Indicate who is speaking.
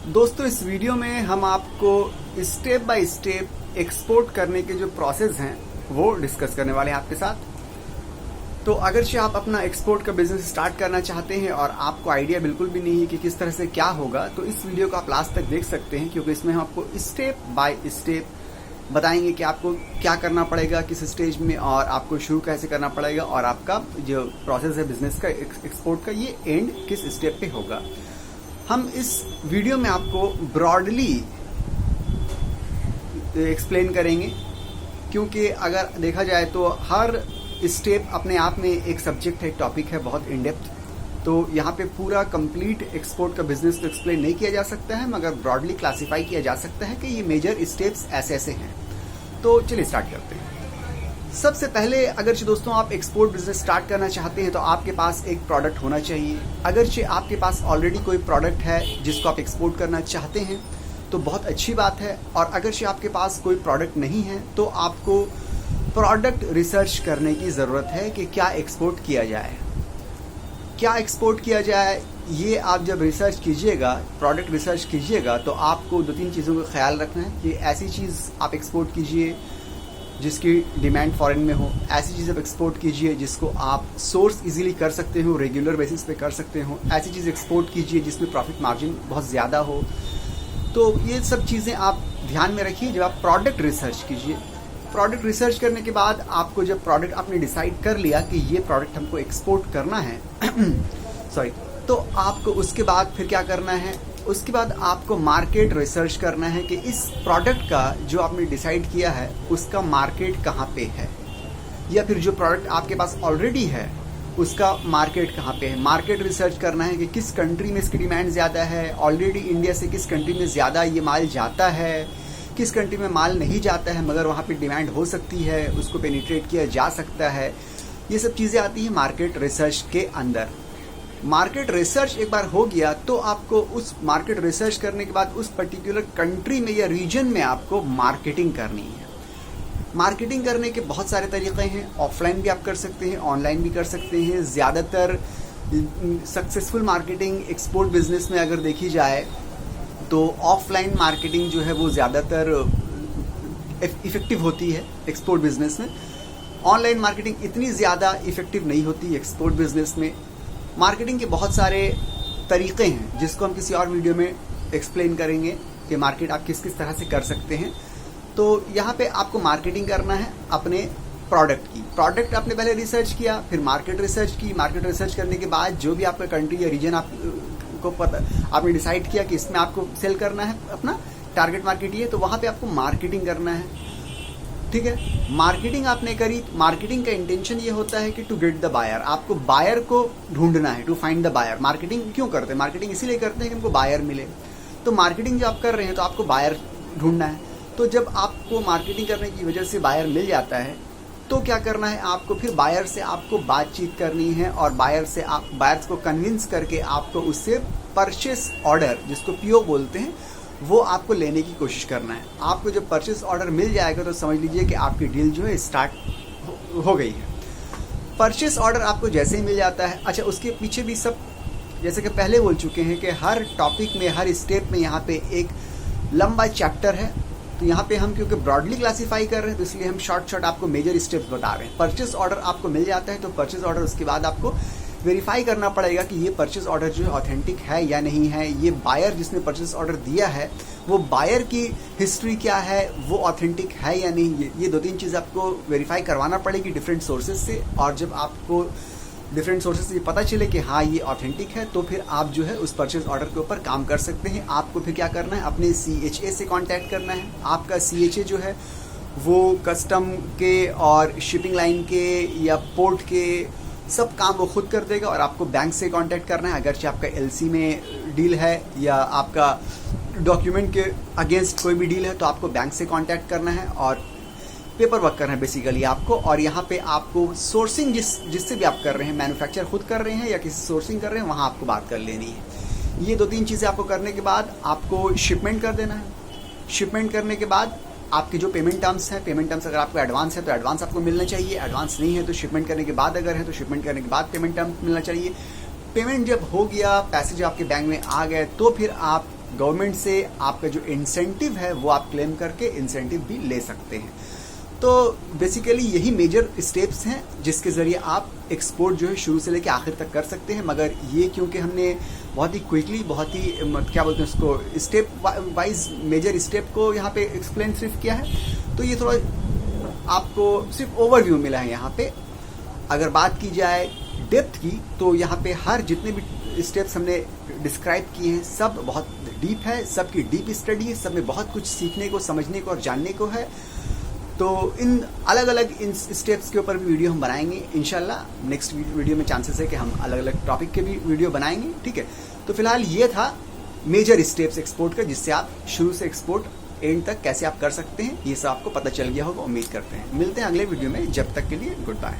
Speaker 1: दोस्तों इस वीडियो में हम आपको स्टेप बाय स्टेप एक्सपोर्ट करने के जो प्रोसेस हैं वो डिस्कस करने वाले हैं आपके साथ। तो अगर आप अपना एक्सपोर्ट का बिजनेस स्टार्ट करना चाहते हैं और आपको आइडिया बिल्कुल भी नहीं है कि किस तरह से क्या होगा, तो इस वीडियो को आप लास्ट तक देख सकते हैं, क्योंकि इसमें हम आपको स्टेप बाय स्टेप बताएंगे कि आपको क्या करना पड़ेगा किस स्टेज में, और आपको शुरू कैसे करना पड़ेगा, और आपका जो प्रोसेस है बिजनेस का एक्सपोर्ट का ये एंड किस स्टेप पे होगा। हम इस वीडियो में आपको ब्रॉडली एक्सप्लेन करेंगे, क्योंकि अगर देखा जाए तो हर स्टेप अपने आप में एक सब्जेक्ट है, एक टॉपिक है बहुत इन डेप्थ। तो यहाँ पे पूरा कंप्लीट एक्सपोर्ट का बिजनेस तो एक्सप्लेन नहीं किया जा सकता है, मगर ब्रॉडली क्लासिफाई किया जा सकता है कि ये मेजर स्टेप्स ऐसे ऐसे हैं। तो चलिए स्टार्ट करते हैं। सबसे पहले अगर दोस्तों आप एक्सपोर्ट बिजनेस स्टार्ट करना चाहते हैं तो आपके पास एक प्रोडक्ट होना चाहिए। अगर आपके पास ऑलरेडी कोई प्रोडक्ट है जिसको आप एक्सपोर्ट करना चाहते हैं तो बहुत अच्छी बात है, और अगर आपके पास कोई प्रोडक्ट नहीं है तो आपको प्रोडक्ट रिसर्च करने की ज़रूरत है कि क्या एक्सपोर्ट किया जाए, क्या एक्सपोर्ट किया जाए। ये आप जब रिसर्च कीजिएगा, प्रोडक्ट रिसर्च कीजिएगा, तो आपको दो तीन चीज़ों का ख्याल रखना है कि ऐसी चीज़ आप एक्सपोर्ट कीजिए जिसकी डिमांड फॉरेन में हो, ऐसी चीज़ आप एक्सपोर्ट कीजिए जिसको आप सोर्स इजीली कर सकते हो, रेगुलर बेसिस पे कर सकते हो, ऐसी चीज़ एक्सपोर्ट कीजिए जिसमें प्रॉफिट मार्जिन बहुत ज़्यादा हो। तो ये सब चीज़ें आप ध्यान में रखिए जब आप प्रोडक्ट रिसर्च कीजिए। प्रोडक्ट रिसर्च करने के बाद आपको जब प्रोडक्ट आपने डिसाइड कर लिया कि ये प्रोडक्ट हमको एक्सपोर्ट करना है सॉरी, तो आपको उसके बाद फिर क्या करना है, उसके बाद आपको मार्केट रिसर्च करना है कि इस प्रोडक्ट का जो आपने डिसाइड किया है उसका मार्केट कहाँ पे है, या फिर जो प्रोडक्ट आपके पास ऑलरेडी है उसका मार्केट कहाँ पे है। मार्केट रिसर्च करना है कि किस कंट्री में इसकी डिमांड ज़्यादा है, ऑलरेडी इंडिया से किस कंट्री में ज़्यादा ये माल जाता है, किस कंट्री में माल नहीं जाता है मगर वहाँ पे डिमांड हो सकती है, उसको पेनिट्रेट किया जा सकता है। ये सब चीज़ें आती हैं मार्केट रिसर्च के अंदर। मार्केट रिसर्च एक बार हो गया तो आपको उस मार्केट रिसर्च करने के बाद उस पर्टिकुलर कंट्री में या रीजन में आपको मार्केटिंग करनी है। मार्केटिंग करने के बहुत सारे तरीक़े हैं, ऑफलाइन भी आप कर सकते हैं, ऑनलाइन भी कर सकते हैं। ज़्यादातर सक्सेसफुल मार्केटिंग एक्सपोर्ट बिजनेस में अगर देखी जाए तो ऑफलाइन मार्केटिंग जो है वो ज़्यादातर इफ़ेक्टिव होती है एक्सपोर्ट बिजनेस में। ऑनलाइन मार्केटिंग इतनी ज़्यादा इफ़ेक्टिव नहीं होती एक्सपोर्ट बिजनेस में। मार्केटिंग के बहुत सारे तरीक़े हैं जिसको हम किसी और वीडियो में एक्सप्लेन करेंगे कि मार्केट आप किस किस तरह से कर सकते हैं। तो यहाँ पे आपको मार्केटिंग करना है अपने प्रोडक्ट की। प्रोडक्ट आपने पहले रिसर्च किया, फिर मार्केट रिसर्च की। मार्केट रिसर्च करने के बाद जो भी आपका कंट्री या रीजन आपको पता, आपने डिसाइड किया कि इसमें आपको सेल करना है, अपना टारगेट मार्केट ये, तो वहाँ पे आपको मार्केटिंग करना है। ठीक है, मार्केटिंग आपने करी। मार्केटिंग का इंटेंशन ये होता है कि टू गेट द बायर, आपको बायर को ढूंढना है, to find the buyer. Marketing क्यों करते हैं? मार्केटिंग इसीलिए करते हैं कि हमको बायर मिले। तो मार्केटिंग जब आप कर रहे हैं तो आपको बायर ढूंढना है। तो जब आपको मार्केटिंग करने की वजह से बायर मिल जाता है तो क्या करना है, आपको फिर बायर से आपको बातचीत करनी है, और बायर्स को कन्विंस करके आपको उससे परचेस ऑर्डर, जिसको पीओ बोलते हैं, वो आपको लेने की कोशिश करना है। आपको जब परचेस ऑर्डर मिल जाएगा तो समझ लीजिए कि आपकी डील जो है स्टार्ट हो गई है। परचेस ऑर्डर आपको जैसे ही मिल जाता है, अच्छा उसके पीछे भी सब, जैसे कि पहले बोल चुके हैं कि हर टॉपिक में, हर स्टेप में यहाँ पे एक लंबा चैप्टर है। तो यहाँ पे हम क्योंकि ब्रॉडली क्लासीफाई कर रहे हैं तो इसलिए हम शॉर्ट आपको मेजर स्टेप्स बता रहे हैं। परचेस ऑर्डर आपको मिल जाता है तो परचेस ऑर्डर उसके बाद आपको वेरीफाई करना पड़ेगा कि ये परचेस ऑर्डर जो है ऑथेंटिक है या नहीं है। ये बायर जिसने परचेस ऑर्डर दिया है वो बायर की हिस्ट्री क्या है, वो ऑथेंटिक है या नहीं। ये दो तीन चीज़ आपको वेरीफाई करवाना पड़ेगी डिफरेंट सोर्सेज से, और जब आपको डिफरेंट सोर्सेज से पता चले कि हाँ ये ऑथेंटिक है तो फिर आप जो है उस परचेज ऑर्डर के ऊपर काम कर सकते हैं। आपको फिर क्या करना है, अपने CHA से कांटेक्ट करना है। आपका CHA जो है वो कस्टम के और शिपिंग लाइन के या पोर्ट के सब काम वो खुद कर देगा, और आपको बैंक से कांटेक्ट करना है। अगर आपका LC में डील है या आपका डॉक्यूमेंट के अगेंस्ट कोई भी डील है तो आपको बैंक से कांटेक्ट करना है और पेपर वर्क करना है बेसिकली आपको। और यहाँ पे आपको सोर्सिंग जिससे भी आप कर रहे हैं, मैन्युफैक्चर खुद कर रहे हैं या किसी सोर्सिंग कर रहे हैं, वहाँ आपको बात कर लेनी है। ये दो तीन चीज़ें आपको करने के बाद आपको शिपमेंट कर देना है। शिपमेंट करने के बाद आपके जो पेमेंट टर्म्स हैं, पेमेंट टर्म्स अगर आपको एडवांस है तो एडवांस आपको मिलना चाहिए, एडवांस नहीं है तो शिपमेंट करने के बाद अगर है तो शिपमेंट करने के बाद पेमेंट टर्म्स मिलना चाहिए। पेमेंट जब हो गया, पैसे जब आपके बैंक में आ गए, तो फिर आप गवर्नमेंट से आपका जो इंसेंटिव है वो आप क्लेम करके इंसेंटिव भी ले सकते हैं। तो बेसिकली यही मेजर स्टेप्स हैं जिसके ज़रिए आप एक्सपोर्ट जो है शुरू से लेकर आखिर तक कर सकते हैं। मगर ये क्योंकि हमने बहुत ही क्विकली, बहुत ही क्या बोलते हैं उसको, स्टेप वाइज मेजर स्टेप को यहाँ पे एक्सप्लेन सिर्फ किया है, तो ये थोड़ा आपको सिर्फ ओवरव्यू मिला है यहाँ पे। अगर बात की जाए डेप्थ की, तो यहाँ पे हर जितने भी स्टेप्स हमने डिस्क्राइब किए हैं सब बहुत डीप है, सबकी डीप स्टडी है, सब में बहुत कुछ सीखने को, समझने को और जानने को है। तो इन अलग अलग इन स्टेप्स के ऊपर भी वीडियो हम बनाएंगे इंशाल्लाह। नेक्स्ट वीडियो में चांसेस है कि हम अलग अलग टॉपिक के भी वीडियो बनाएंगे, ठीक है। तो फिलहाल ये था मेजर स्टेप्स एक्सपोर्ट का, जिससे आप शुरू से एक्सपोर्ट एंड तक कैसे आप कर सकते हैं, ये सब आपको पता चल गया होगा, उम्मीद करते हैं। मिलते हैं अगले वीडियो में, जब तक के लिए गुड बाय।